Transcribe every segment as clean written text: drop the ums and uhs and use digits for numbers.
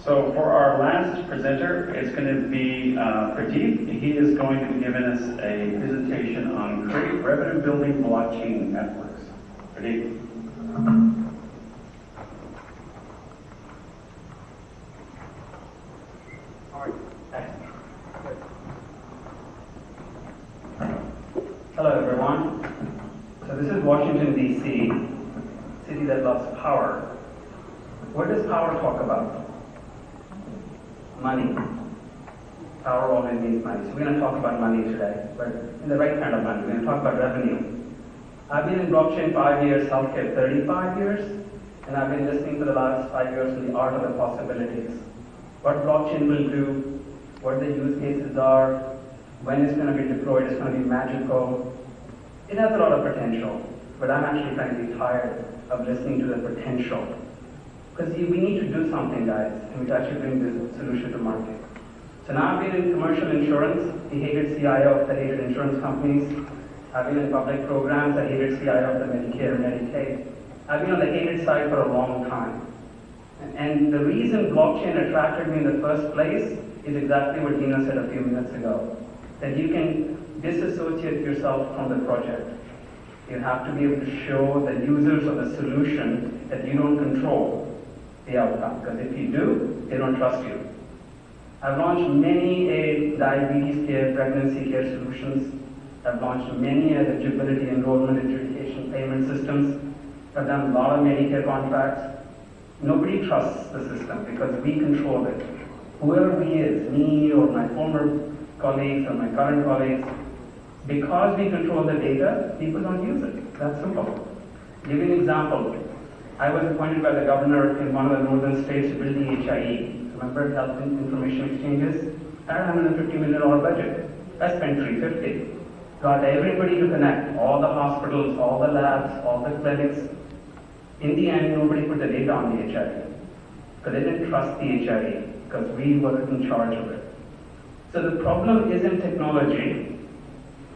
So for our last presenter, it's going to be Pradeep. He is going to be giving us a presentation on great revenue building blockchain networks. Pradeep. Hello everyone. So this is Washington DC, city that loves power. What does power talk about? Money. Power always means money. So we're going to talk about money today, but in the right kind of money. We're going to talk about revenue. I've been in blockchain 5 years, healthcare 35 years, and I've been listening for the last 5 years to the art of the possibilities. What blockchain will do, what the use cases are, when it's going to be deployed, it's going to be magical. It has a lot of potential, but I'm actually frankly tired of listening to the potential. Because we need to do something, guys, and we need to actually bring this solution to market. So now I've been in commercial insurance, the hated CIO that hated insurance companies. I've been in public programs, the hated CIO of the Medicare and Medicaid. I've been on the hated side for a long time. And the reason blockchain attracted me in the first place is exactly what Dino said a few minutes ago. That you can disassociate yourself from the project. You have to be able to show the users of the solution that you don't control the outcome, because if you do, they don't trust you. I've launched many diabetes care, pregnancy care solutions. I've launched many eligibility, enrollment, adjudication, payment systems. I've done a lot of Medicare contracts. Nobody trusts the system because we control it. Whoever we is, me or my former colleagues or my current colleagues, because we control the data, people don't use it. That's simple. Give you an example. I was appointed by the governor in one of the northern states to build the HIE. Remember, Health Information Exchanges? I had a $150 million budget. I spent $350. Got everybody to connect, all the hospitals, all the labs, all the clinics. In the end, nobody put the data on the HIE. Because they didn't trust the HIE, because we were in charge of it. So the problem isn't technology.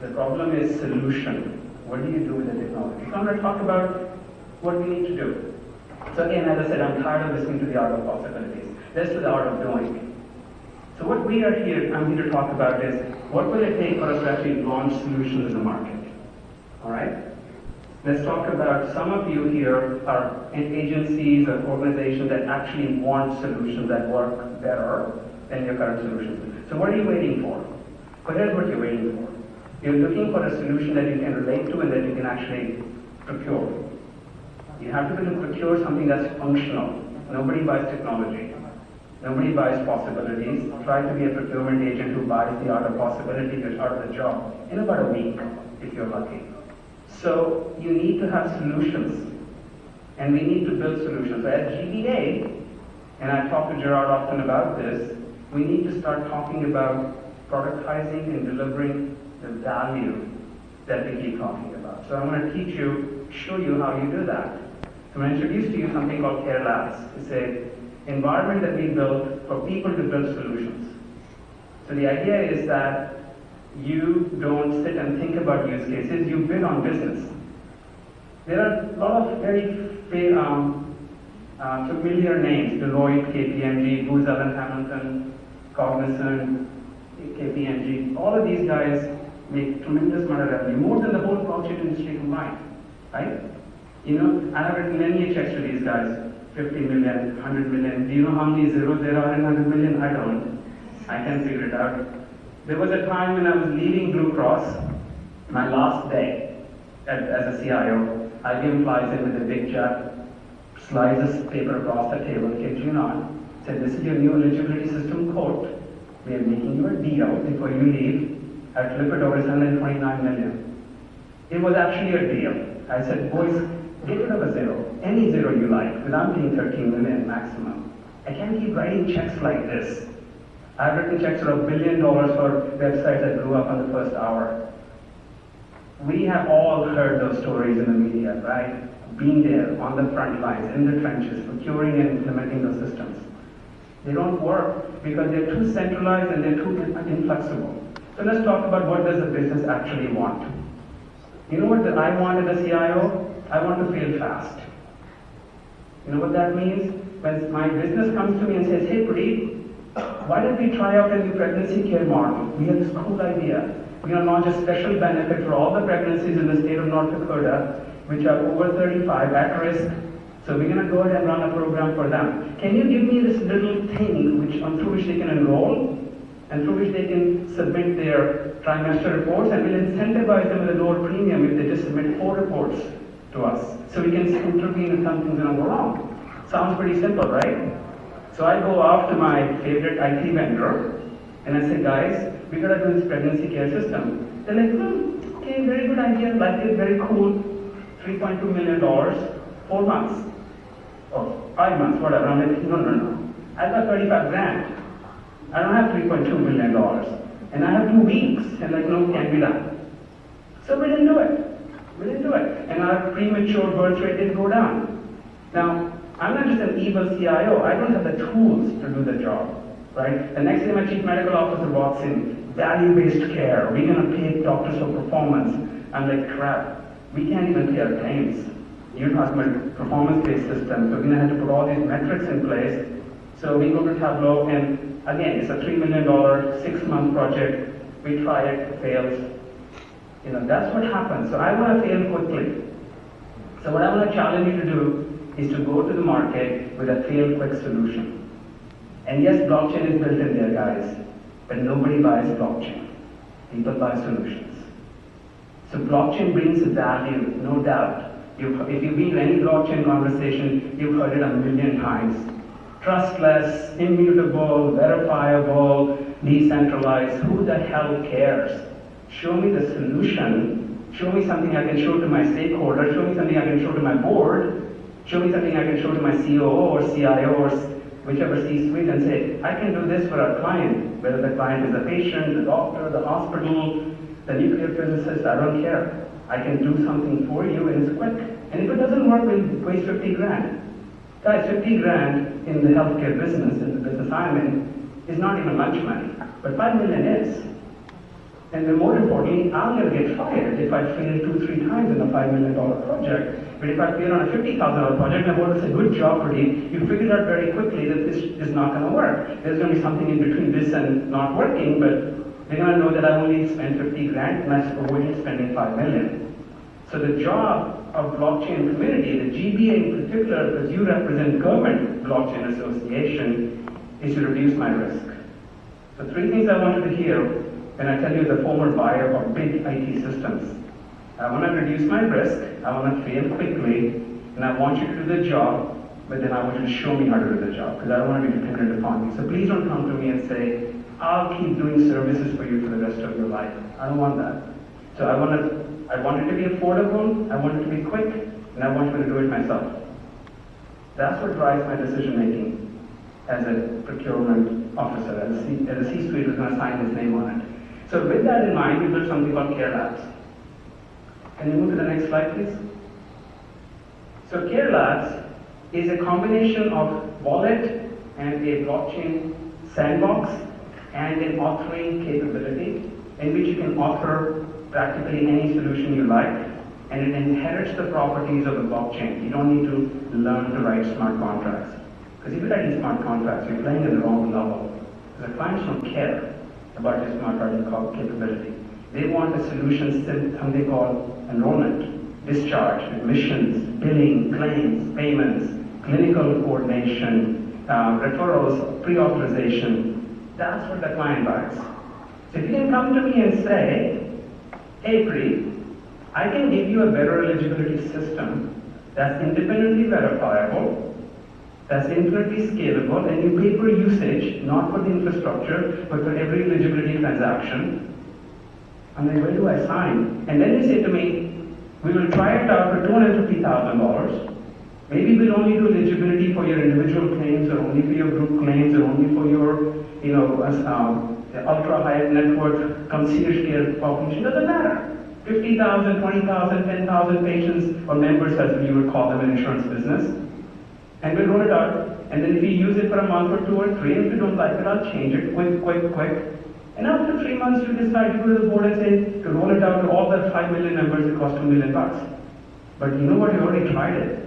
The problem is solution. What do you do with the technology? So I'm going to talk about what we need to do. So again, as I said, I'm tired of listening to the art of possibilities. Let's do the art of doing. So what I'm here to talk about is, what will it take for us to actually launch solutions in the market? All right? Let's talk about, some of you here are in agencies or organizations that actually want solutions that work better than your current solutions. So what are you waiting for? But here's what you're waiting for. You're looking for a solution that you can relate to and that you can actually procure. You have to be able to procure something that's functional. Nobody buys technology. Nobody buys possibilities. Try to be a procurement agent who buys the art of possibility, gets out of the job in about a week, if you're lucky. So you need to have solutions. And we need to build solutions. So at GBA, and I talk to Gerard often about this, we need to start talking about productizing and delivering the value that we keep talking about. So I'm going to show you how you do that. I'm going to introduce to you something called Care Labs. It's an environment that we built for people to build solutions. So the idea is that you don't sit and think about use cases, you bid on business. There are a lot of very familiar names: Deloitte, KPMG, Booz Allen Hamilton, Cognizant, KPMG. All of these guys make tremendous amount of revenue, more than the whole blockchain industry combined, right? You know, I have written many checks to these guys, 50 million, 100 million. Do you know how many zeros there are in 100 million? I don't. I can figure it out. There was a time when I was leaving Blue Cross, my last day as a CIO. IBM flies in with a big jet, slides this paper across the table, kids you not, said, this is your new eligibility system quote. We are making you a deal before you leave. I flip it over, it's 129 million. It was actually a deal. I said, boys, get rid of a zero, any zero you like, because I'm paying 13 million maximum. I can't keep writing checks like this. I've written checks for $1 billion for websites that blew up on the first hour. We have all heard those stories in the media, right? Being there on the front lines, in the trenches, procuring and implementing those systems. They don't work because they're too centralized and they're too inflexible. So let's talk about, what does the business actually want? You know what I want as a CIO? I want to fail fast. You know what that means? when my business comes to me and says, hey Pradeep, why don't we try out a new pregnancy care model? We have this cool idea. We're going to launch a special benefit for all the pregnancies in the state of North Dakota, which are over 35 at risk. So we're going to go ahead and run a program for them. Can you give me this little thing through which they can enroll and through which they can submit their trimester reports, and we'll incentivize them with a lower premium if they just submit 4 reports to us. So we can intervene if something's going to go wrong. Sounds pretty simple, right? So I go off to my favorite IT vendor and I say, guys, we got to do this pregnancy care system. They're like, okay, very good idea, like it, very cool. $3.2 million, 4 months, or 5 months, whatever. I'm like, no. I've got 35 grand. I don't have $3.2 million. And I have 2 weeks. And like, no, can't be done. So we didn't do it. And our premature birth rate didn't go down. Now, I'm not just an evil CIO. I don't have the tools to do the job, right? The next day my chief medical officer walks in, value-based care. We're going to pay doctors for performance. I'm like, crap, we can't even pay our claims. You're talking about performance-based systems. So we're going to have to put all these metrics in place. So we go to Tableau, and again, it's a $3 million, 6-month project. We try it, it fails. That's what happens. So I want to fail quickly. So what I want to challenge you to do is to go to the market with a fail-quick solution. And yes, blockchain is built in there, guys, but nobody buys blockchain. People buy solutions. So blockchain brings value, no doubt. If you've been to any blockchain conversation, you've heard it 1,000,000 times. Trustless, immutable, verifiable, decentralized. Who the hell cares? Show me the solution. Show me something I can show to my stakeholder. Show me something I can show to my board. Show me something I can show to my COO or CIO or whichever C-suite and say, I can do this for our client, whether the client is a patient, the doctor, the hospital, the nuclear physicist, I don't care. I can do something for you and it's quick. And if it doesn't work, we'll waste 50 grand. Guys, 50 grand in the healthcare business, in the business I'm in, is not even much money. But 5 million is. And then more importantly, I'm going to get fired if I fail 2-3 times in a $5 million project. But if I fail on a $50,000 project, my board will say, good job, Pradeep. You figured out very quickly that this is not going to work. There's going to be something in between this and not working, but they're going to know that I only spent 50 grand and I avoided spending 5 million. So the job of blockchain community, the GBA in particular, because you represent Government Blockchain Association, is to reduce my risk. So 3 things I want you to hear when I tell you the former buyer of big IT systems. I want to reduce my risk, I want to fail quickly, and I want you to do the job, but then I want you to show me how to do the job, because I don't want to be dependent upon you. So please don't come to me and say, I'll keep doing services for you for the rest of your life. I don't want that. So I want it to be affordable, I want it to be quick, and I want you to do it myself. That's what drives my decision making as a procurement officer, as a C-suite who's going to sign his name on it. So with that in mind, we built something called Care Labs. Can you move to the next slide, please? So Care Labs is a combination of wallet and a blockchain sandbox and an authoring capability in which you can author practically any solution you like, and it inherits the properties of the blockchain. You don't need to learn to write smart contracts. Because if you write smart contracts, you're playing at the wrong level. Because the clients don't care about your smart writing capability. They want a solution, something called enrollment, discharge, admissions, billing, claims, payments, clinical coordination, referrals, pre-authorization. That's what the client buys. So if you can come to me and say, hey Pradeep, I can give you a better eligibility system that's independently verifiable, that's infinitely scalable, and you pay per usage, not for the infrastructure, but for every eligibility transaction. I'm like, where do I sign? And then you say to me, we will try it out for $250,000. Maybe we'll only do eligibility for your individual claims, or only for your group claims, or only for your, ultra-high net worth concierge care population. Doesn't matter. 50,000, 20,000, 10,000 patients or members, as you would call them in insurance business. And we'll roll it out. And then if you use it for a month or 2 or 3, and if you don't like it, I'll change it quick. And after 3 months, you decide to go to the board and say, to roll it out to all the 5 million members, it costs $2 million. But you know what? You already tried it.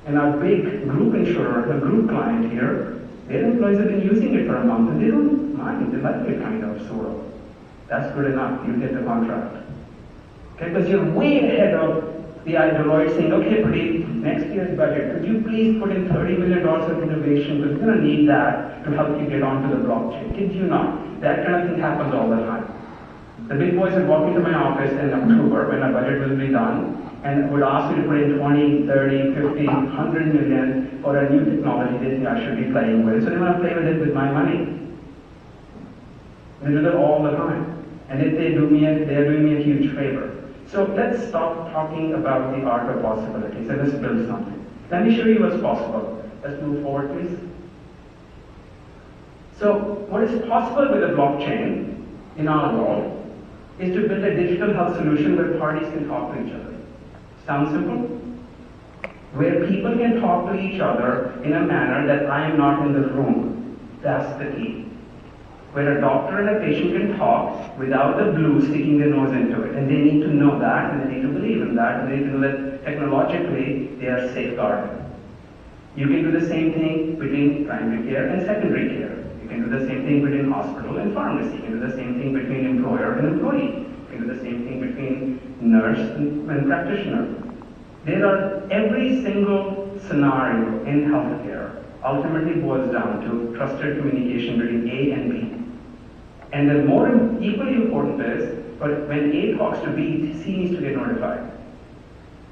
And our big group insurer, the group client here, their employees have been using it for a month and they don't mind. They like it kind of, sort of. That's good enough. You get the contract. Okay, because you're way ahead of the Deloitte saying, okay, Pradeep, next year's budget, could you please put in $30 million of innovation, because we're going to need that to help you get onto the blockchain. Kid you not. That kind of thing happens all the time. The big boys would walk into my office in October when our budget will be done and would ask me to put in 20, 30, 50, 100 million for a new technology they think I should be playing with. So they want to play with it with my money. They do that all the time. And if they do they're doing me a huge favor. So let's stop talking about the art of possibilities and let's build something. Let me show you what's possible. Let's move forward, please. So what is possible with a blockchain in our world is to build a digital health solution where parties can talk to each other. Sound simple? Where people can talk to each other in a manner that I am not in the room. That's the key. Where a doctor and a patient can talk without the blue sticking their nose into it. And they need to know that, and they need to believe in that, and they need to know that technologically they are safeguarded. You can do the same thing between primary care and secondary care. You can do the same thing between hospital and pharmacy. You can do the same thing between employer and employee. You can do the same thing between nurse and practitioner. There are every single scenario in healthcare ultimately boils down to trusted communication between A and B. And the more equally important is, but when A talks to B, C needs to get notified.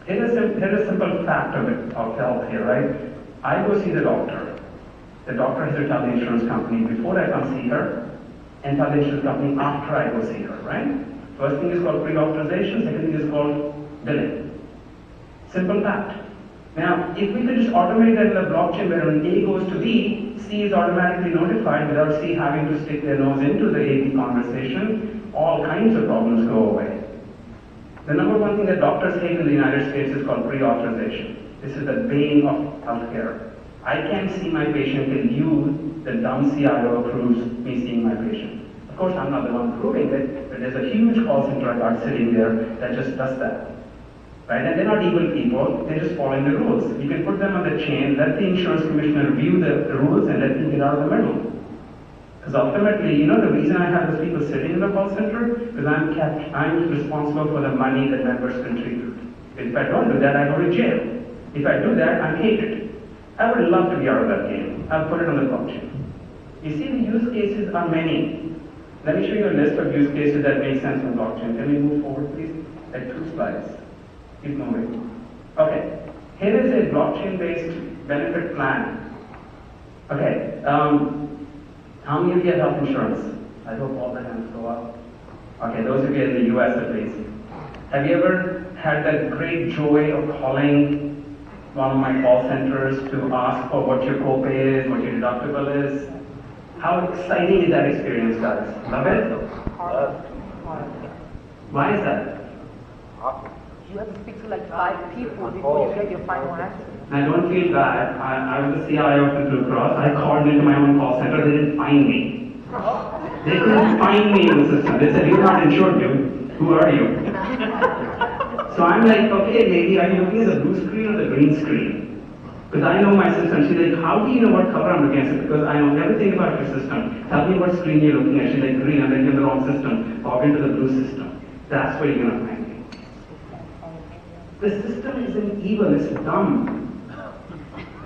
Here's a simple fact of it, of health here, right? I go see the doctor. The doctor has to tell the insurance company before I come see her, and tell the insurance company after I go see her, right? First thing is called pre-authorization, second thing is called billing. Simple fact. Now, if we could just automate that in the blockchain where when A goes to B, C is automatically notified without C having to stick their nose into the A-B conversation, all kinds of problems go away. The number one thing that doctors hate in the United States is called pre-authorization. This is the bane of healthcare. I can't see my patient till you, the dumb CIO, approves me seeing my patient. Of course, I'm not the one approving it, but there's a huge call center I got sitting there that just does that. Right? And they're not evil people, they're just following the rules. You can put them on the chain, let the insurance commissioner review the rules, and let them get out of the middle. Because ultimately, you know the reason I have those people sitting in the call center? Because I'm responsible for the money that members contribute. If I don't do that, I go to jail. If I do that, I'm hated. I would love to be out of that game. I'll put it on the blockchain. You see, the use cases are many. Let me show you a list of use cases that make sense on blockchain. Can we move forward, please? Like 2 slides. Keep moving. Okay. Here is a blockchain-based benefit plan. Okay. How many of you have health insurance? I hope all the hands go up. Okay, those of you in the US at least. Have you ever had that great joy of calling one of my call centers to ask for what your copay is, what your deductible is? How exciting is that experience, guys? Love it? Why is that? You have to speak to like 5 people before you get your final answer. I don't feel bad. I was the CIO of the Blue Cross. I called into my own call center. They didn't find me. They couldn't find me in the system. They said, "You're not insured, dude. Who are you?" So I'm like, "Okay, lady, are you looking at the blue screen or the green screen?" Because I know my system. She's like, "How do you know what cover I'm looking at?" I said, "Because I know everything about your system. Tell me what screen you're looking at." She's like, "Green." I'm like, "You're in the wrong system. Log into the blue system. That's where you're going to find me." The system isn't evil, it's dumb.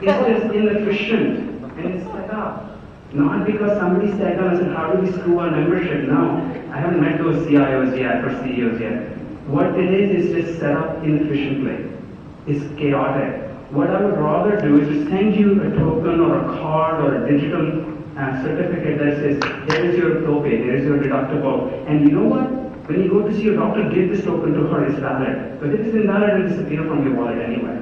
It's just inefficient and it's set up. Not because somebody sat down and said, "How do we screw our membership?" No, I haven't met those CIOs yet or CEOs yet. What it is just set up inefficiently. It's chaotic. What I would rather do is just send you a token or a card or a digital certificate that says, "Here is your copay, here is your deductible." And you know what? When you go to see your doctor, give this token to her, it's valid. But if it's invalid, it will disappear from your wallet anyway.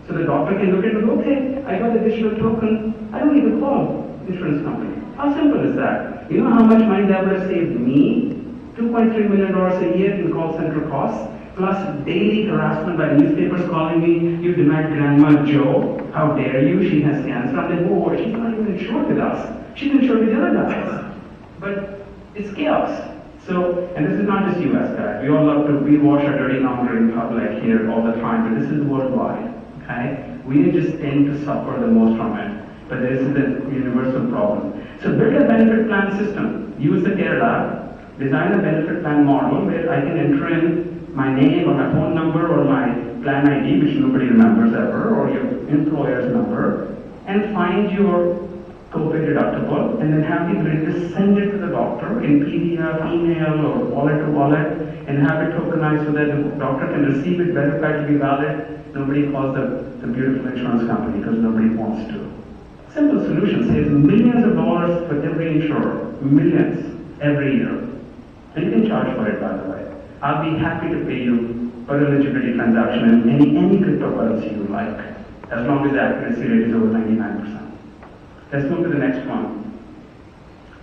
So the doctor can look at it and go, "Okay, I got a digital token, I don't need to call insurance company." How simple is that? You know how much money that would have saved me? $2.3 million a year in call center costs, plus daily harassment by newspapers calling me, "You denied Grandma Joe, how dare you, she has cancer." I'm like, "Whoa, she's not even insured with us. She's insured with the other guys." But it's chaos. So, and this is not just US, guys. We all love to, we wash our dirty laundry in public here all the time, but this is worldwide. okay? We just tend to suffer the most from it, but this is a universal problem. So build a benefit plan system. Use the Care Lab, design a benefit plan model where I can enter in my name or my phone number or my plan ID, which nobody remembers ever, or your employer's number, and find your copay deductible, and then have the ability to send it to the doctor in PDF, email, or wallet to wallet, and have it tokenized so that the doctor can receive it, verified to be valid. Nobody calls the beautiful insurance company because nobody wants to. Simple solution saves millions of dollars for every insurer, millions every year. And you can charge for it, by the way. I'll be happy to pay you for eligibility transaction in any cryptocurrency you like, as long as the accuracy rate is over 99%. Let's move to the next one.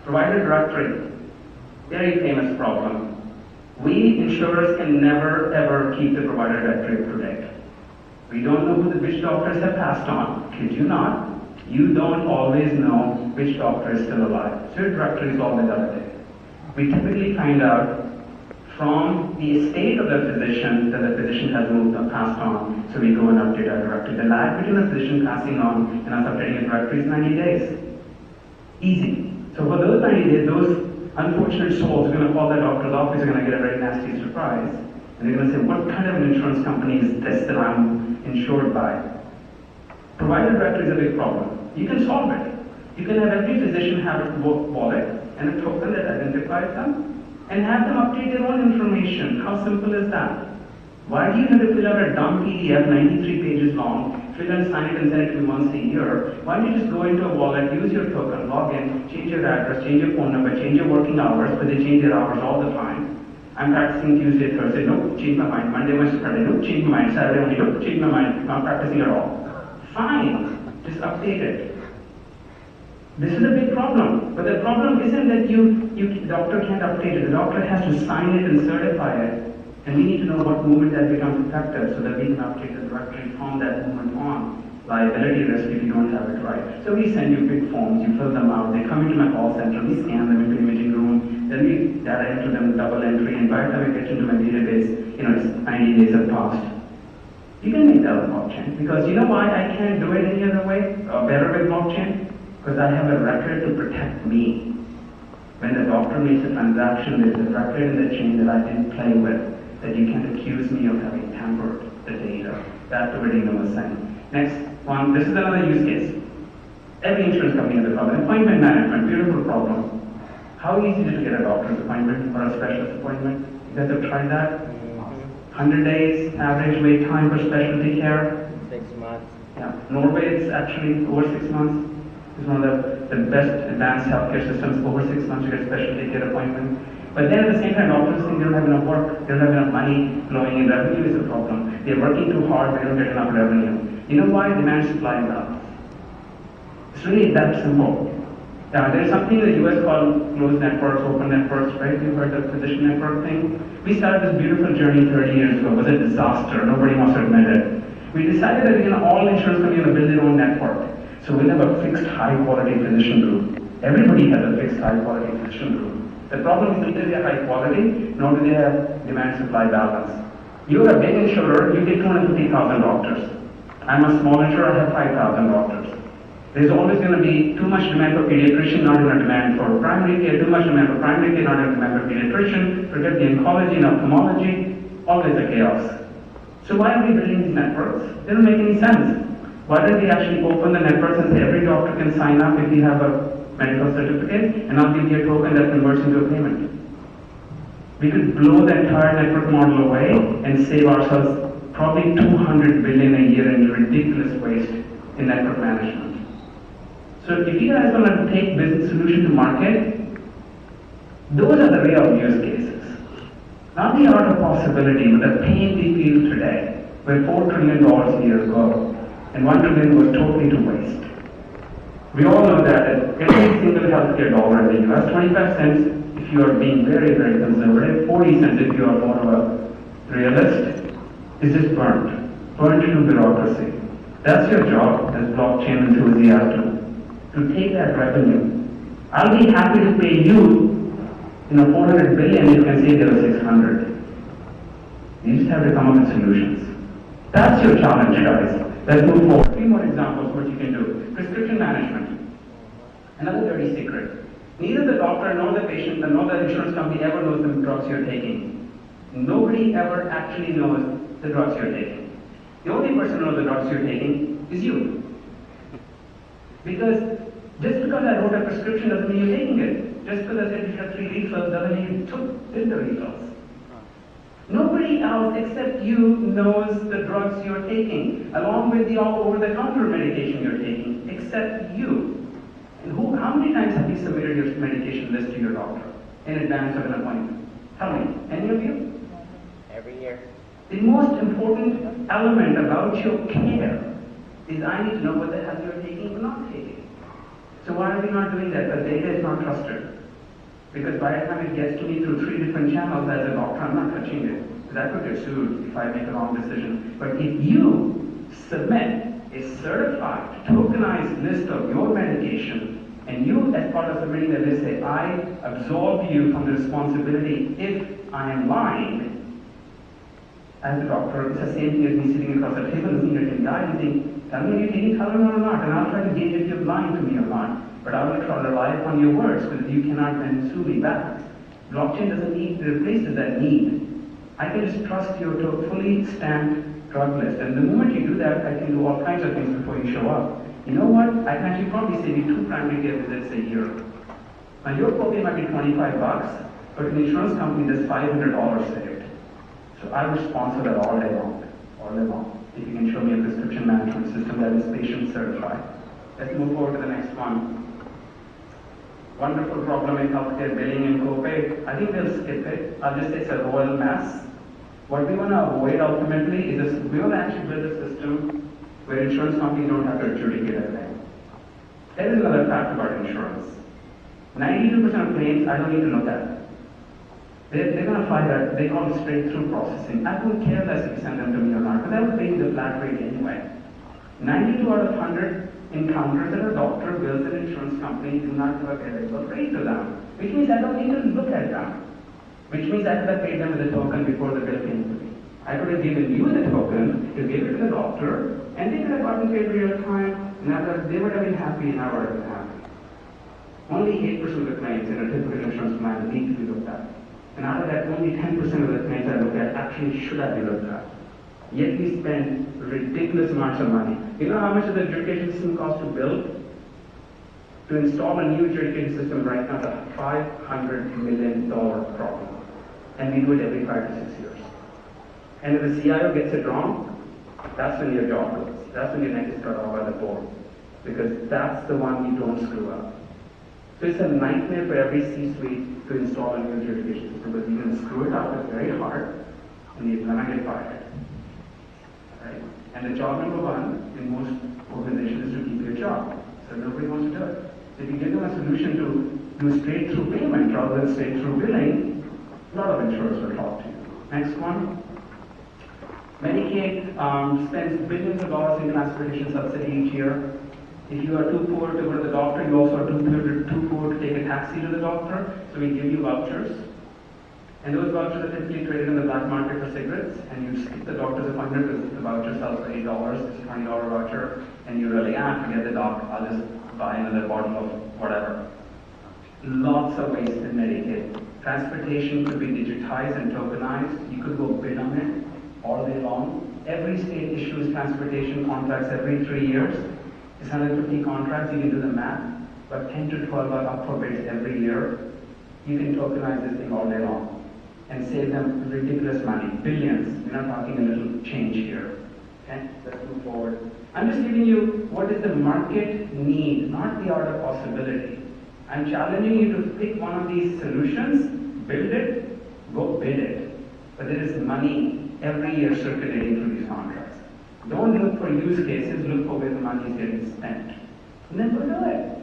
Provider directory. Very famous problem. We insurers can never ever keep the provider directory up to date. We don't know who the which doctors have passed on. Kid you not. You don't always know which doctor is still alive. So your directory is always out of date. We typically find out from the estate of the physician that the physician has moved or passed on, so we go and update our directory. The lag between a physician passing on and us updating a directory is 90 days. Easy. So for those 90 days, those unfortunate souls are going to call their doctor's office, are going to get a very nasty surprise. And they're going to say, what kind of an insurance company is this that I'm insured by? Provider directory is a big problem. You can solve it. You can have every physician have a wallet and a token that identifies them, and have them update their own information. How simple is that? Why do you have to fill out a dumb PDF, 93 pages long, fill and sign it and send it to me once a year? Why don't you just go into a wallet, use your token, log in, change your address, change your phone number, change your working hours, but they change their hours all the time. I'm practicing Tuesday, Thursday, nope, change my mind. Monday, Wednesday, Friday, nope, change my mind. Saturday only, nope, change my mind. Not practicing at all. Fine, just update it. This is a big problem, but the problem isn't that the doctor can't update it. The doctor has to sign it and certify it, and we need to know what moment that becomes effective so that we can update the directory from that moment on. Liability risk if you don't have it right. So we send you big forms, you fill them out, they come into my call center, we scan them into the imaging room, then we data enter them double entry, and by the time we get into my database, it's 90 days have passed. You can make that with blockchain, because you know why I can't do it any other way, or better with blockchain? Because I have a record to protect me. When the doctor makes a transaction, there's a record in the chain that I didn't play with, that you can't accuse me of having tampered the data. That's what Dina was saying. Next one, this is another use case. Every insurance company has a problem. Appointment management, beautiful problem. How easy is it to get a doctor's appointment or a specialist appointment? You guys have tried that? 100 days, average wait time for specialty care? 6 months. Yeah, Norway is actually over 6 months. It's one of the best advanced healthcare systems. Over 6 months you get a specialty care appointment. But then at the same time, doctors think they don't have enough work, they don't have enough money flowing in. Revenue is a problem. They're working too hard, they don't get enough revenue. You know why? Demand supply imbalance. It's really that simple. There's something in the US called closed networks, open networks, right? You've heard the physician network thing? We started this beautiful journey 30 years ago. It was a disaster. Nobody wants to admit it. We decided that all insurance companies are going to build their own network. So we'll have a fixed high-quality physician group. Everybody has a fixed high-quality physician group. The problem is neither they are high quality, nor do they have demand-supply balance. You're a big insurer, you get 250,000 doctors. I'm a small insurer, I have 5,000 doctors. There's always going to be too much demand for pediatrician, not enough demand for primary care, too much demand for primary care, not enough demand for pediatrician, forget the oncology and ophthalmology, always a chaos. So why are we building these networks? They don't make any sense. Why don't we actually open the networks and say every doctor can sign up if you have a medical certificate, and I'll give you a token that converts into a payment. We could blow the entire network model away and save ourselves probably $200 billion a year in ridiculous waste in network management. So if you guys want to take business solution to market, those are the real use cases. Not the art of possibility, but the pain we feel today, where $4 trillion a year ago, and $1 trillion was totally to waste. We all know that every single healthcare dollar in the US, 25 cents if you are being very, very conservative, 40 cents if you are more of a realist, is just burnt into bureaucracy. That's your job as blockchain enthusiast, to take that revenue. I'll be happy to pay you, 400 billion, you can say there are 600. You just have to come up with solutions. That's your challenge, guys. Let's move forward. Three more examples what you can do. Prescription management. Another dirty secret. Neither the doctor nor the patient nor the insurance company ever knows the drugs you're taking. Nobody ever actually knows the drugs you're taking. The only person who knows the drugs you're taking is you. Because just because I wrote a prescription doesn't mean you're taking it. Just because I said you have 3 refills doesn't mean you did the refills. Nobody else except you knows the drugs you're taking, along with the all over-the-counter medication you're taking, except you. And how many times have you submitted your medication list to your doctor in advance of an appointment? Tell me, any of you? Every year. The most important element about your care is I need to know what the hell you're taking or not taking. So why are we not doing that? The data is not trusted. Because by the time it gets to me through 3 different channels as a doctor, I'm not touching it. Because I could get sued if I make a wrong decision. But if you submit a certified, tokenized list of your medication, and you, as part of submitting the list, say, I absolve you from the responsibility if I am lying, as a doctor, it's the same thing as me sitting across the table looking at your guy and saying, tell me you're taking Tylenol or not, and I'll try to gauge if you're lying to me or not. But I will try to rely upon your words, because you cannot then sue me back. Blockchain doesn't need to replace that need. I can just trust you to a fully stamped drug list. And the moment you do that, I can do all kinds of things before you show up. You know what? I can actually probably save you 2 primary care visits a year. Now your copay might be $25, but an insurance company does $500 saved. So I would sponsor that all day long. If you can show me a prescription management system that is patient certified. Let's move forward to the next one. Wonderful problem in healthcare, billing and copay. I think we'll skip it. I'll just say it's a royal mess. What we want to avoid ultimately is this, we want to actually build a system where insurance companies don't have to adjudicate everything. There is another fact about insurance. 92% of claims I don't need to look at. They're going to fly that, they call it straight-through processing. I don't care less if you send them to me or not, because I will pay you the flat rate anyway. 92 out of 100 encounters that a doctor bills an insurance company do not give a variable rate to them, which means I don't need to look at them, which means I could have paid them with a token before the bill came to me. I could have given you the token to give it to the doctor, and they could have gotten paid real time, and they would have been happy, and I would have been happy. Only 8% of the claims in a typical insurance plan need to be looked at. And out of that, only 10% of the claims I look at actually should have been looked at. Yet we spend ridiculous amounts of money. You know how much of the adjudication system costs to build? To install a new adjudication system right now is a $500 million problem. And we do it every 5 to 6 years. And if the CIO gets it wrong, that's when your job goes. That's when your neck is cut off by the board. Because that's the one you don't screw up. So it's a nightmare for every C-suite to install a new adjudication system, because you're going to screw it up, it's very hard, and you're going to get fired. Right? And the job number 1 in most organizations is to keep your job. So nobody wants to do it. So if you give them a solution to do straight-through payment rather than straight-through billing, a lot of insurers will talk to you. Next one. Medicaid spends billions of dollars in transportation subsidy each year. If you are too poor to go to the doctor, you also are too poor to take a taxi to the doctor, so we give you vouchers. And those vouchers are typically traded in the black market for cigarettes, and you skip the doctor's appointment because the voucher sells for $8, it's a $20 voucher, and you really, forget the doc, I'll just buy another bottle of whatever. Lots of waste in Medicaid. Transportation could be digitized and tokenized. You could go bid on it all day long. Every state issues transportation contracts every 3 years. It's 150 contracts, you can do the math, but 10 to 12 are up for bids every year. You can tokenize this thing all day long and save them ridiculous money, billions. We're not talking a little change here. Okay, let's move forward. I'm just giving you what is the market need, not the art of possibility. I'm challenging you to pick one of these solutions, build it, go bid it. But there is money every year circulating through these contracts. Don't look for use cases, look for where the money is getting spent. And then go do it.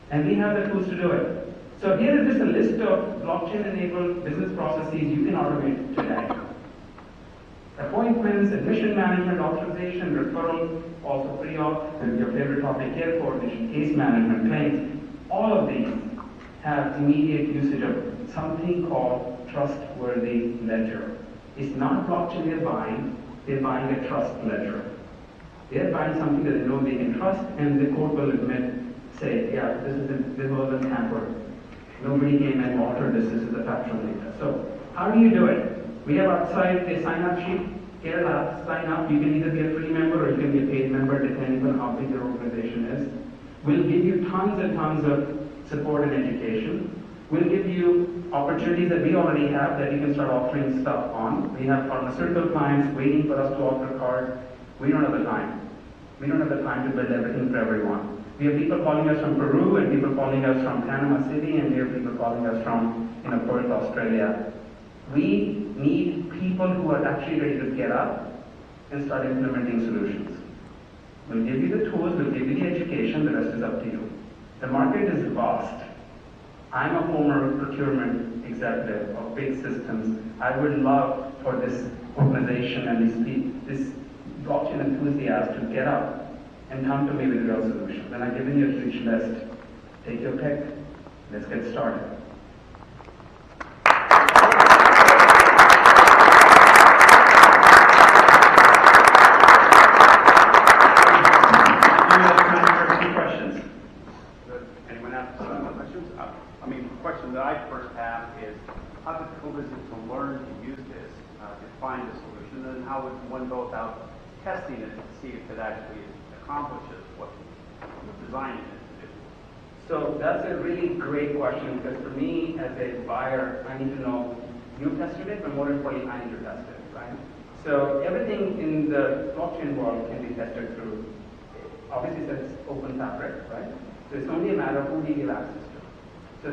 And we have the tools to do it. So here is just a list of blockchain-enabled business processes you can automate today. Appointments, admission management, authorization, referral, also free off, and your favorite topic, care coordination, case management, claims. All of these have immediate usage of something called trustworthy ledger. It's not blockchain they're buying a trust ledger. They're buying something that they know they can trust, and the court will say, yeah, this wasn't tampered. Nobody came and altered this is the factual data. So how do you do it? We have outside a sign-up sheet. Here, sign up. You can either be a free member or you can be a paid member, depending on how big your organization is. We'll give you tons and tons of support and education. We'll give you opportunities that we already have that you can start offering stuff on. We have pharmaceutical clients waiting for us to offer cards. We don't have the time. We don't have the time to build everything for everyone. We have people calling us from Peru, and people calling us from Panama City, and we have people calling us from Perth, Australia. We need people who are actually ready to get up and start implementing solutions. We'll give you the tools, we'll give you the education, the rest is up to you. The market is vast. I'm a former procurement executive of big systems. I would love for this organization and this blockchain enthusiast to get up and come to me with real solutions. And I've given you a huge list. Take your pick. Let's get started. Question that I first have is, how difficult is it to learn to use this, to find a solution, and how would one go about testing it to see if it actually accomplishes what you're designing it to do? So that's a really great question, because for me as a buyer, I need to know you tested it, but more importantly, I need to test it, right? So everything in the blockchain world can be tested through, obviously it's open fabric, right? So it's only a matter of who do you give access to. So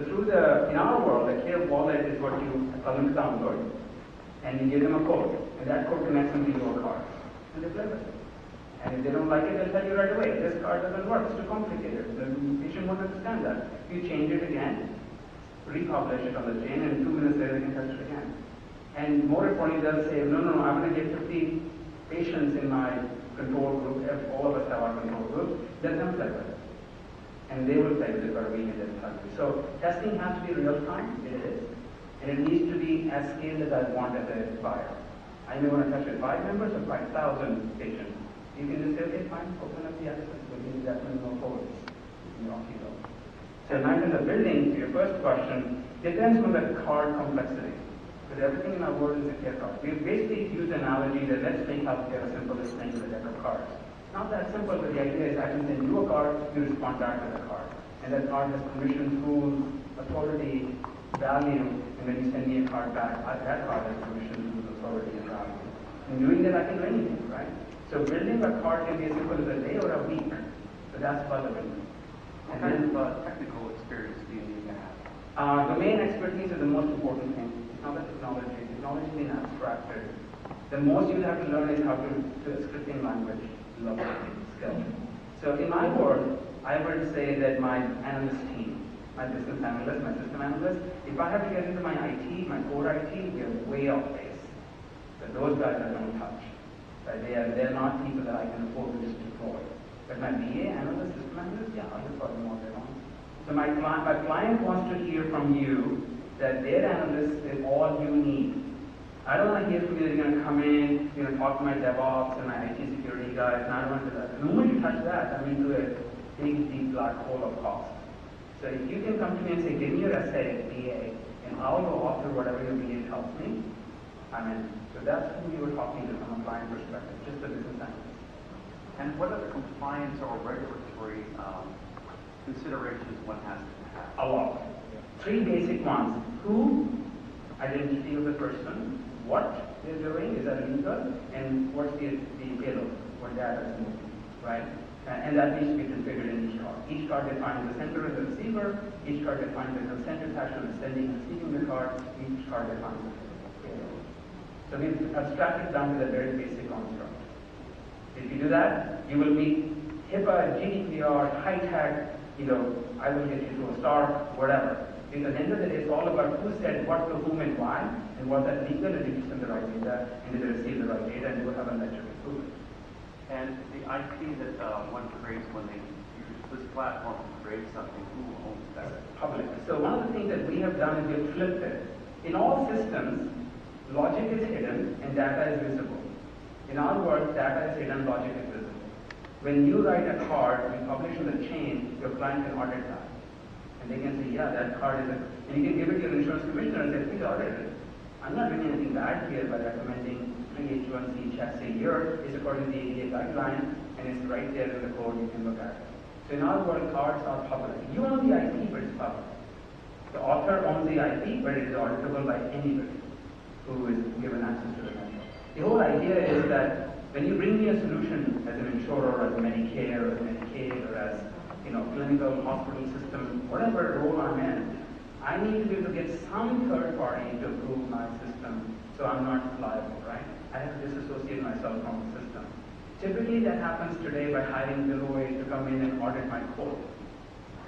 in our world, the Care wallet is what you tell them to download, and you give them a code, and that code connects them to your card, and they play with it. And if they don't like it, they'll tell you right away, this card doesn't work, it's too complicated. The patient won't understand that. You change it again, republish it on the chain, and 2 minutes later, they can test it again. And more importantly, they'll say, no, I'm going to get 50 patients in my control group, all of us have our control group, let them play with it. And they will play with it for a week and then tell you. So testing has to be real time, it is. And it needs to be as scaled as I want as a buyer. I may want to touch with 5 members or 5,000 patients. You can just say, okay, fine, open up the access. We'll give you that many more codes. And off you go. So now in the building, to your first question, depends on the card complexity. Because everything in our world is a care card. We basically use the analogy that let's make healthcare as simple as playing with a deck of cards. Not that simple, but the idea is I can send you a card, you respond back to the card. And that card has permissions, rules, authority, value, and when you send me a card back, that card has permissions, rules, authority, and value. In doing that, I can do anything, right? So building a card can be as simple as a day or a week. So that's part of it. What kind of technical experience do you need to have? Domain expertise is the most important thing. It's not the technology. Technology is being abstracted. The most you have to learn is how to do a scripting language. Skill. So in my world, I would say that my analyst team, my business analyst, my system analyst, if I have to get into my IT, my core IT, we are way off base. But those guys I don't touch. Right? They're not people that I can afford to just deploy. But my BA analyst, system analyst, yeah, I'll deploy them all day long. So my client wants to hear from you that their analyst is all you need. I don't want to hear from you that you're going to come in, you're going to talk to my DevOps and my IT security guys, and I don't want to do that. The moment you touch that, I'm into a big, deep black hole of cost. So if you can come to me and say, give me your essay, BA, and I'll go author whatever your BA tells me, I'm in. So that's who you were talking to from a client perspective, just the business analyst. And what other compliance or regulatory considerations one has to have? A lot. 3 basic ones. Who? Identity of the person. What they're doing, is that legal? And what's the payload? What data is moving, right? And that needs to be configured in each card. Each card defines the sender and the receiver. Each card defines the consent attachment of sending and receiving the card. Each card defines the payload. So we've abstracted down to the very basic construct. If you do that, you will meet HIPAA, GDPR, high-tech, I will get you to a star, whatever. Because at the end of the day, it's all about who said what to whom and why, and was that legal, and did you send the right data, and did they receive the right data, and do you have a ledger to prove it. And the IP that one creates when they use this platform to create something, who owns that? Public. So one of the things that we have done is we have flipped it. In all systems, logic is hidden and data is visible. In our world, data is hidden, logic is visible. When you write a card, you publish on the chain, your client can audit that. And they can say, yeah, that card is and you can give it to your insurance commissioner and say, please audit it. I'm not doing anything bad here by recommending 3 H1C checks a year. It's according to the ADA guideline, and it's right there in the code, you can look at it. So in our world, cards are public. You own the IP, but it's public. The author owns the IP, but it is auditable by anybody who is given access to the network. The whole idea is that when you bring me a solution as an insurer, or as Medicare, or as Medicaid, or as clinical hospital system, whatever role I'm in, I need to be able to get some third party to approve my system so I'm not liable, right? I have to disassociate myself from the system. Typically that happens today by hiring Deloitte to come in and audit my code.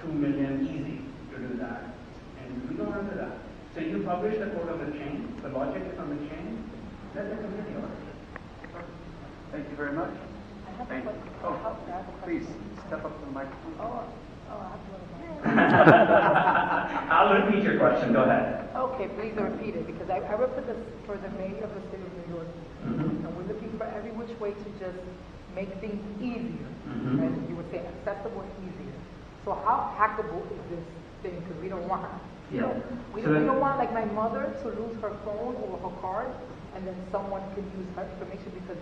$2 million easy to do that. And we don't want to do that. So you publish the code of the chain, the logic is on the chain, let the community audit it. Thank you very much. I have a Thank you. question. Oh, I have a question. please, step up to the microphone. I have one. I'll repeat your question, go ahead. Okay, please repeat it, because I work for the mayor of the city of New York. Mm-hmm. And we're looking for every which way to just make things easier. Mhm. And you would say accessible and easier. So how hackable is this thing? Because we don't want, Yeah. we So don't want like my mother to lose her phone or her card, and then someone can use her information because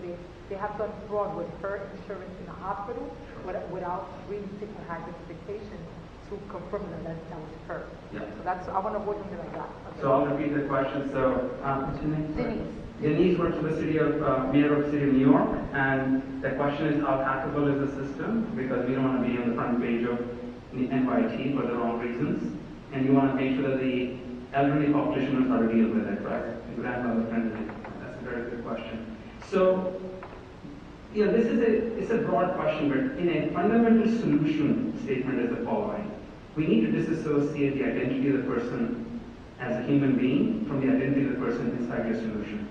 they have done fraud with her insurance in the hospital without really taking her identification to confirm that was her. Yeah. So that's, I want to avoid something like that. Okay. So I'll repeat the question. So, what's your name? Denise. Denise works for the city of, mayor of the city of New York, and the question is how hackable is the system, because we don't want to be on the front page of the NYT for the wrong reasons, and you want to make sure that the elderly population knows how to deal with it, right? The grandmother friendly. That's a very good question. So, this is it's a broad question, but in a fundamental solution statement is the following. We need to disassociate the identity of the person as a human being from the identity of the person inside your solution.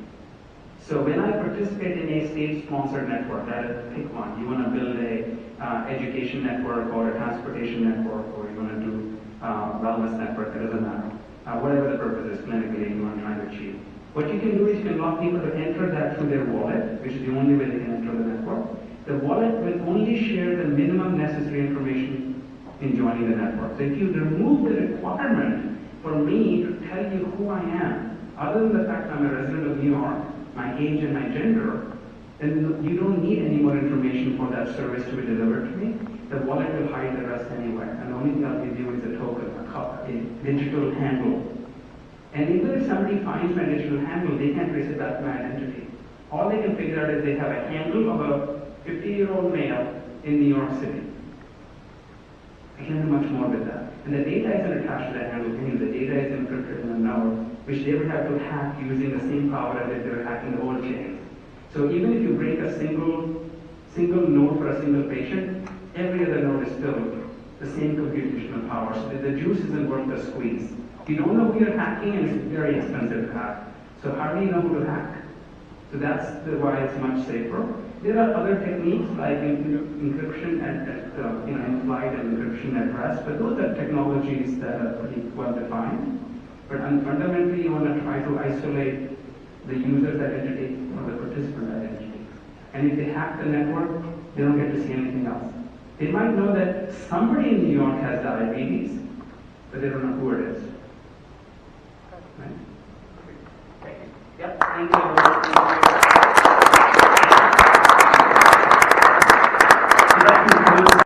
So when I participate in a state-sponsored network, pick one. You want to build a education network or a transportation network, or you want to do wellness network, it doesn't matter. Whatever the purpose is clinically you are trying to achieve. What you can do is you can allow people to enter that through their wallet, which is the only way they can enter the network. The wallet will only share the minimum necessary information in joining the network. So if you remove the requirement for me to tell you who I am, other than the fact I'm a resident of New York, my age and my gender, then you don't need any more information for that service to be delivered to me. The wallet will hide the rest anyway, and the only thing I'll give you is a token, a digital handle. And even if somebody finds my digital handle, they can't trace it back to my identity. All they can figure out is they have a handle of a 50-year-old male in New York City. I can't do much more with that. And the data isn't attached to that handle anyway. The data is encrypted in a node, which they would have to hack using the same power as if they were hacking the old chains. So even if you break a single node for a single patient, every other node is still the same computational power. So the juice isn't worth the squeeze. You don't know who you're hacking, and it's very expensive to hack. So how do you know who to hack? So that's why it's much safer. There are other techniques like encryption in flight and encryption at rest, but those are technologies that are pretty well defined. But fundamentally, you want to try to isolate the user's identity from the participant identity. And if they hack the network, they don't get to see anything else. They might know that somebody in New York has diabetes, but they don't know who it is. Right? Yep, thank you.